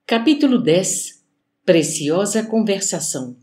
Capítulo 10. Preciosa conversação.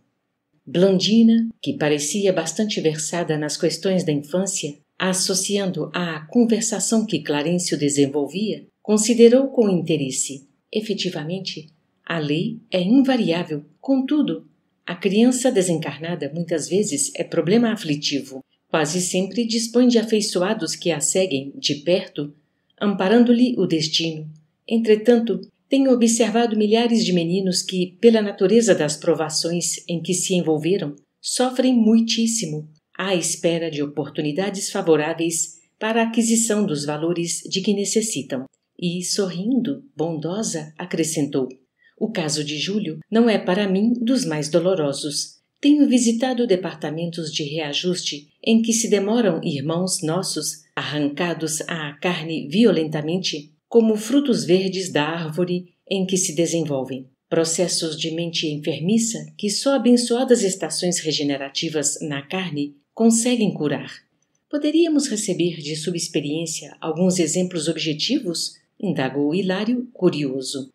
Blandina, que parecia bastante versada nas questões da infância, associando à conversação que Clarencio desenvolvia, considerou com interesse. Efetivamente, a lei é invariável. Contudo, a criança desencarnada muitas vezes é problema aflitivo. Quase sempre dispõe de afeiçoados que a seguem de perto, amparando-lhe o destino. Entretanto, tenho observado milhares de meninos que, pela natureza das provações em que se envolveram, sofrem muitíssimo à espera de oportunidades favoráveis para a aquisição dos valores de que necessitam. E, sorrindo, bondosa, acrescentou: o caso de Júlio não é para mim dos mais dolorosos. Tenho visitado departamentos de reajuste em que se demoram irmãos nossos, arrancados à carne violentamente, como frutos verdes da árvore em que se desenvolvem. Processos de mente enfermiça que só abençoadas estações regenerativas na carne conseguem curar. Poderíamos receber de sua experiência alguns exemplos objetivos? Indagou Hilário, curioso.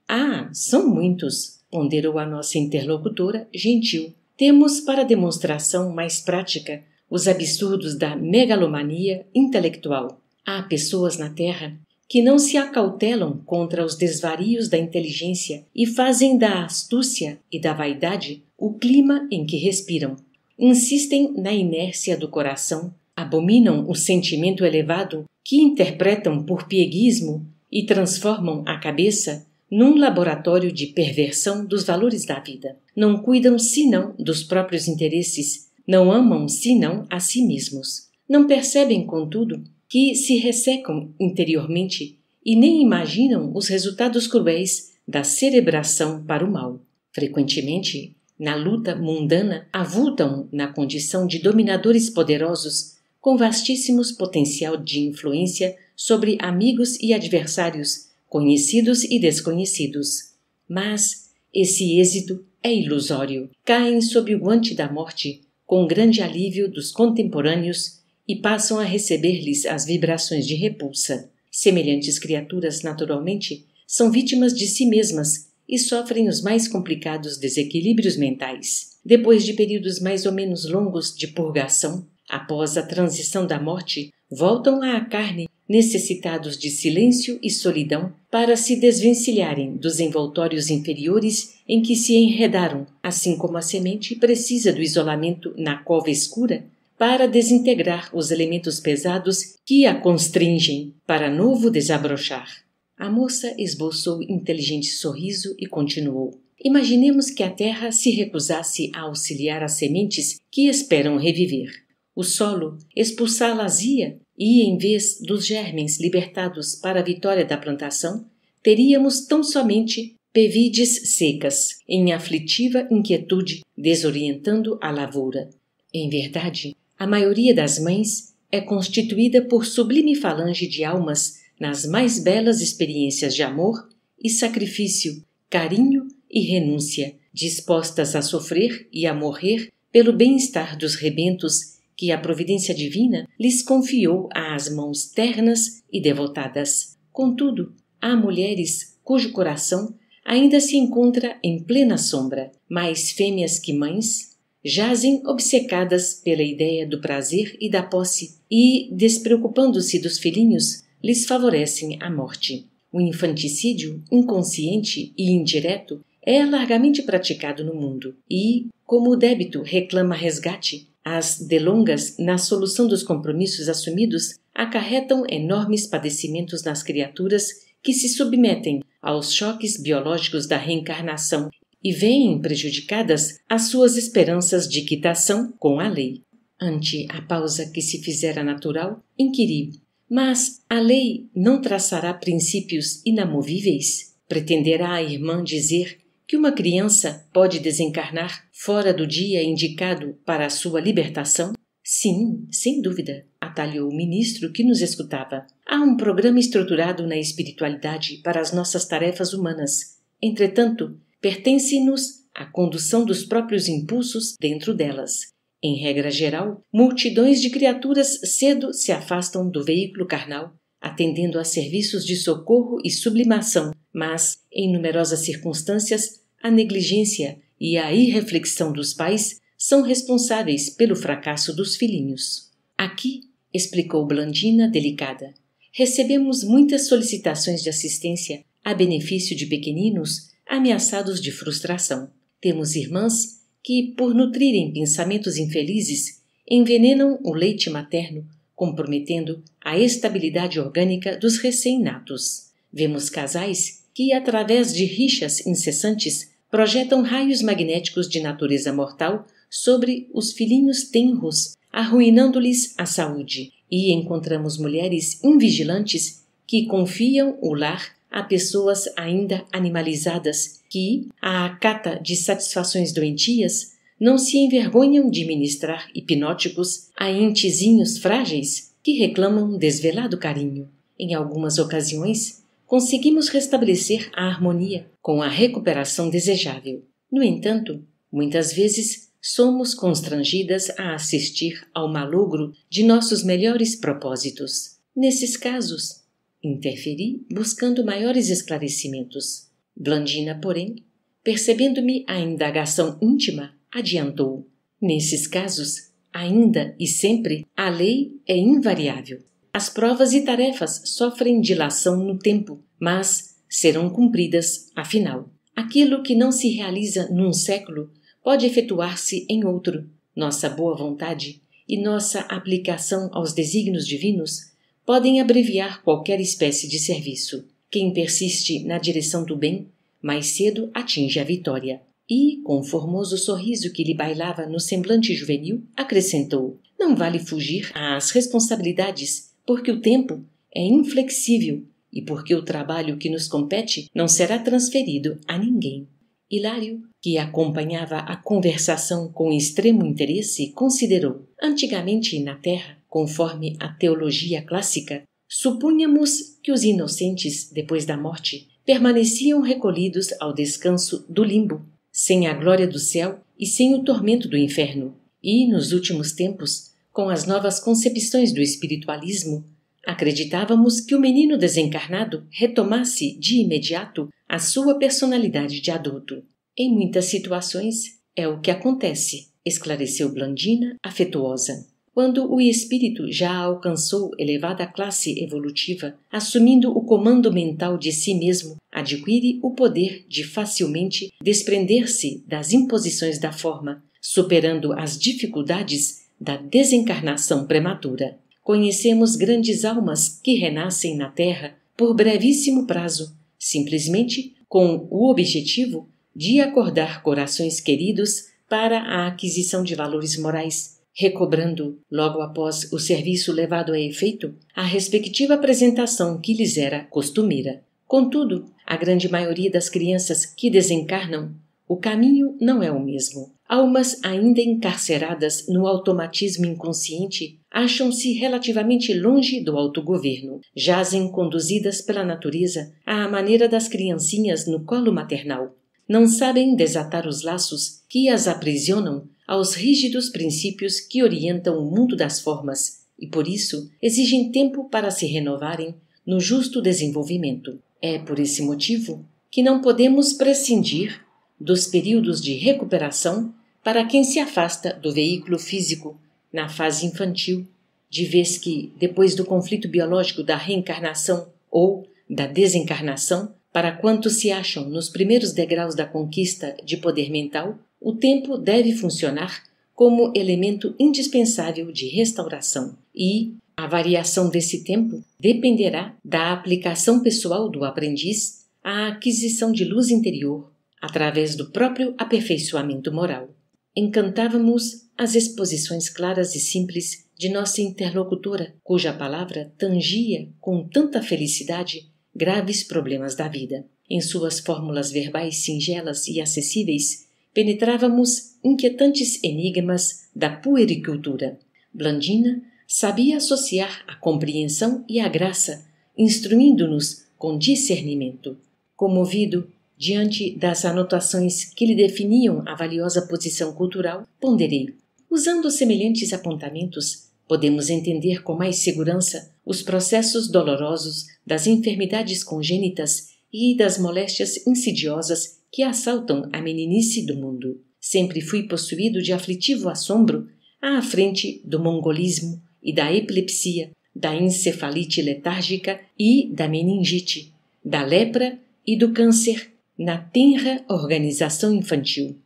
São muitos, ponderou a nossa interlocutora, gentil. Temos para demonstração mais prática os absurdos da megalomania intelectual. Há pessoas na Terra que não se acautelam contra os desvarios da inteligência e fazem da astúcia e da vaidade o clima em que respiram. Insistem na inércia do coração, abominam o sentimento elevado que interpretam por pieguismo e transformam a cabeça num laboratório de perversão dos valores da vida. Não cuidam senão dos próprios interesses, não amam senão a si mesmos. Não percebem, contudo, que se ressecam interiormente e nem imaginam os resultados cruéis da cerebração para o mal. Frequentemente, na luta mundana, avultam na condição de dominadores poderosos com vastíssimos potencial de influência sobre amigos e adversários, conhecidos e desconhecidos. Mas esse êxito é ilusório. Caem sob o guante da morte, com grande alívio dos contemporâneos, e passam a receber-lhes as vibrações de repulsa. Semelhantes criaturas, naturalmente, são vítimas de si mesmas e sofrem os mais complicados desequilíbrios mentais. Depois de períodos mais ou menos longos de purgação, após a transição da morte, voltam à carne, necessitados de silêncio e solidão para se desvencilharem dos envoltórios inferiores em que se enredaram, assim como a semente precisa do isolamento na cova escura para desintegrar os elementos pesados que a constringem para novo desabrochar. A moça esboçou inteligente sorriso e continuou. Imaginemos que a terra se recusasse a auxiliar as sementes que esperam reviver. O solo expulsá-las-ia e, em vez dos germens libertados para a vitória da plantação, teríamos tão somente pevides secas, em aflitiva inquietude, desorientando a lavoura. Em verdade, a maioria das mães é constituída por sublime falange de almas nas mais belas experiências de amor e sacrifício, carinho e renúncia, dispostas a sofrer e a morrer pelo bem-estar dos rebentos que a providência divina lhes confiou às mãos ternas e devotadas. Contudo, há mulheres cujo coração ainda se encontra em plena sombra, mais fêmeas que mães, jazem obcecadas pela ideia do prazer e da posse e, despreocupando-se dos filhinhos, lhes favorecem a morte. O infanticídio, inconsciente e indireto, é largamente praticado no mundo e, como o débito reclama resgate, as delongas na solução dos compromissos assumidos acarretam enormes padecimentos nas criaturas que se submetem aos choques biológicos da reencarnação e veem prejudicadas as suas esperanças de quitação com a lei. Ante a pausa que se fizera natural, inquiri: mas a lei não traçará princípios inamovíveis? Pretenderá a irmã dizer que uma criança pode desencarnar fora do dia indicado para a sua libertação? Sim, sem dúvida, atalhou o ministro que nos escutava. Há um programa estruturado na espiritualidade para as nossas tarefas humanas. Entretanto, pertence-nos a condução dos próprios impulsos dentro delas. Em regra geral, multidões de criaturas cedo se afastam do veículo carnal, atendendo a serviços de socorro e sublimação, mas, em numerosas circunstâncias, a negligência e a irreflexão dos pais são responsáveis pelo fracasso dos filhinhos. Aqui, explicou Blandina, delicada, recebemos muitas solicitações de assistência a benefício de pequeninos ameaçados de frustração. Temos irmãs que, por nutrirem pensamentos infelizes, envenenam o leite materno, comprometendo a estabilidade orgânica dos recém-natos. Vemos casais que, através de rixas incessantes, projetam raios magnéticos de natureza mortal sobre os filhinhos tenros, arruinando-lhes a saúde. E encontramos mulheres invigilantes que confiam o lar a pessoas ainda animalizadas que, à cata de satisfações doentias, não se envergonham de ministrar hipnóticos a entezinhos frágeis que reclamam desvelado carinho. Em algumas ocasiões, conseguimos restabelecer a harmonia com a recuperação desejável. No entanto, muitas vezes somos constrangidas a assistir ao malogro de nossos melhores propósitos. Nesses casos, interferi buscando maiores esclarecimentos. Blandina, porém, percebendo-me a indagação íntima, adiantou. Nesses casos, ainda e sempre, a lei é invariável. As provas e tarefas sofrem dilação no tempo, mas serão cumpridas afinal. Aquilo que não se realiza num século pode efetuar-se em outro. Nossa boa vontade e nossa aplicação aos desígnios divinos podem abreviar qualquer espécie de serviço. Quem persiste na direção do bem, mais cedo atinge a vitória. E, com o formoso sorriso que lhe bailava no semblante juvenil, acrescentou: não vale fugir às responsabilidades, porque o tempo é inflexível e porque o trabalho que nos compete não será transferido a ninguém. Hilário, que acompanhava a conversação com extremo interesse, considerou: antigamente na Terra, conforme a teologia clássica, supunhamos que os inocentes, depois da morte, permaneciam recolhidos ao descanso do limbo, sem a glória do céu e sem o tormento do inferno. E, nos últimos tempos, com as novas concepções do espiritualismo, acreditávamos que o menino desencarnado retomasse de imediato a sua personalidade de adulto. Em muitas situações é o que acontece, esclareceu Blandina, afetuosa. Quando o espírito já alcançou elevada classe evolutiva, assumindo o comando mental de si mesmo, adquire o poder de facilmente desprender-se das imposições da forma, superando as dificuldades da desencarnação prematura. Conhecemos grandes almas que renascem na Terra por brevíssimo prazo, simplesmente com o objetivo de acordar corações queridos para a aquisição de valores morais, recobrando, logo após o serviço levado a efeito, a respectiva apresentação que lhes era costumeira. Contudo, a grande maioria das crianças que desencarnam, o caminho não é o mesmo. Almas ainda encarceradas no automatismo inconsciente acham-se relativamente longe do autogoverno, jazem conduzidas pela natureza à maneira das criancinhas no colo maternal. Não sabem desatar os laços que as aprisionam aos rígidos princípios que orientam o mundo das formas e, por isso, exigem tempo para se renovarem no justo desenvolvimento. É por esse motivo que não podemos prescindir dos períodos de recuperação para quem se afasta do veículo físico na fase infantil, de vez que, depois do conflito biológico da reencarnação ou da desencarnação, para quantos se acham nos primeiros degraus da conquista de poder mental, o tempo deve funcionar como elemento indispensável de restauração e a variação desse tempo dependerá da aplicação pessoal do aprendiz à aquisição de luz interior através do próprio aperfeiçoamento moral. Encantávamos as exposições claras e simples de nossa interlocutora, cuja palavra tangia com tanta felicidade graves problemas da vida. Em suas fórmulas verbais singelas e acessíveis, penetrávamos inquietantes enigmas da puericultura. Blandina sabia associar a compreensão e a graça, instruindo-nos com discernimento. Comovido diante das anotações que lhe definiam a valiosa posição cultural, ponderei: usando semelhantes apontamentos, podemos entender com mais segurança os processos dolorosos das enfermidades congênitas e das moléstias insidiosas que assaltam a meninice do mundo. Sempre fui possuído de aflitivo assombro à frente do mongolismo e da epilepsia, da encefalite letárgica e da meningite, da lepra e do câncer na tenra organização infantil.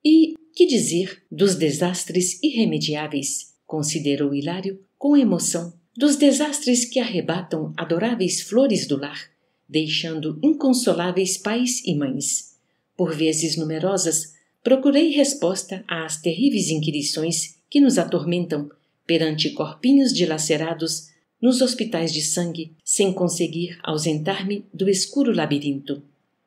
E que dizer dos desastres irremediáveis, considerou Hilário com emoção, dos desastres que arrebatam adoráveis flores do lar, deixando inconsoláveis pais e mães. Por vezes numerosas, procurei resposta às terríveis inquirições que nos atormentam perante corpinhos dilacerados nos hospitais de sangue, sem conseguir ausentar-me do escuro labirinto.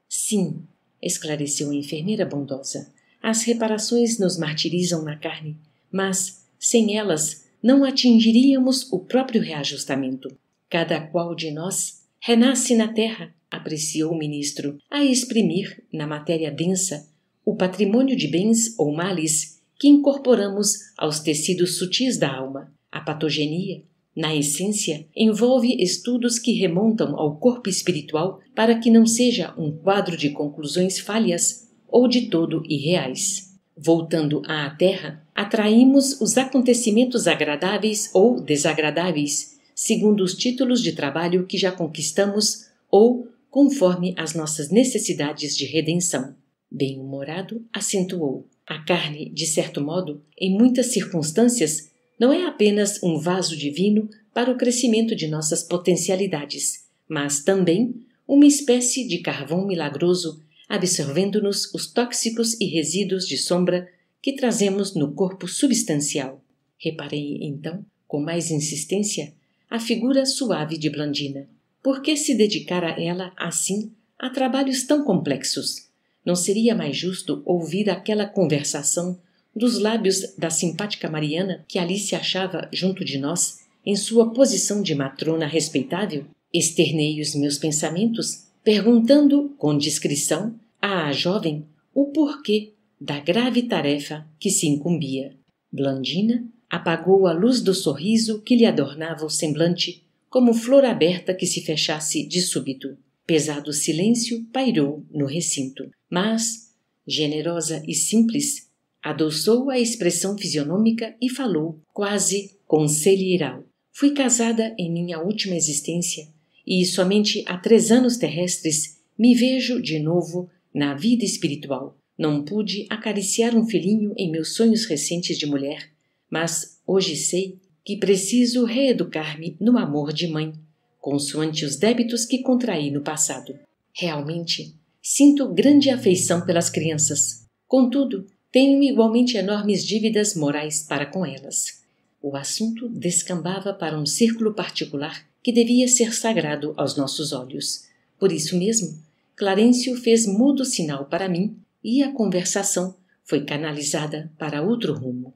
Sim, esclareceu a enfermeira bondosa, as reparações nos martirizam na carne, mas, sem elas, não atingiríamos o próprio reajustamento. Cada qual de nós renasce na terra, apreciou o ministro, a exprimir, na matéria densa, o patrimônio de bens ou males que incorporamos aos tecidos sutis da alma. A patogenia, na essência, envolve estudos que remontam ao corpo espiritual para que não seja um quadro de conclusões falhas ou de todo irreais. Voltando à Terra, atraímos os acontecimentos agradáveis ou desagradáveis, segundo os títulos de trabalho que já conquistamos ou conforme as nossas necessidades de redenção. Bem-humorado, acentuou. A carne, de certo modo, em muitas circunstâncias, não é apenas um vaso divino para o crescimento de nossas potencialidades, mas também uma espécie de carvão milagroso, absorvendo-nos os tóxicos e resíduos de sombra que trazemos no corpo substancial. Reparei, então, com mais insistência, a figura suave de Blandina. Por que se dedicar a ela, assim, a trabalhos tão complexos? Não seria mais justo ouvir aquela conversação dos lábios da simpática Mariana que ali se achava junto de nós, em sua posição de matrona respeitável? Externei os meus pensamentos, perguntando com discrição à jovem o porquê da grave tarefa que se incumbia. Blandina apagou a luz do sorriso que lhe adornava o semblante, como flor aberta que se fechasse de súbito. Pesado silêncio pairou no recinto, mas, generosa e simples, adoçou a expressão fisionômica e falou, quase conselheiral. Fui casada em minha última existência e somente há 3 anos terrestres me vejo de novo na vida espiritual. Não pude acariciar um filhinho em meus sonhos recentes de mulher, mas hoje sei que preciso reeducar-me no amor de mãe, consoante os débitos que contraí no passado. Realmente, sinto grande afeição pelas crianças. Contudo, tenho igualmente enormes dívidas morais para com elas. O assunto descambava para um círculo particular que devia ser sagrado aos nossos olhos. Por isso mesmo, Clarencio fez mudo sinal para mim e a conversação foi canalizada para outro rumo.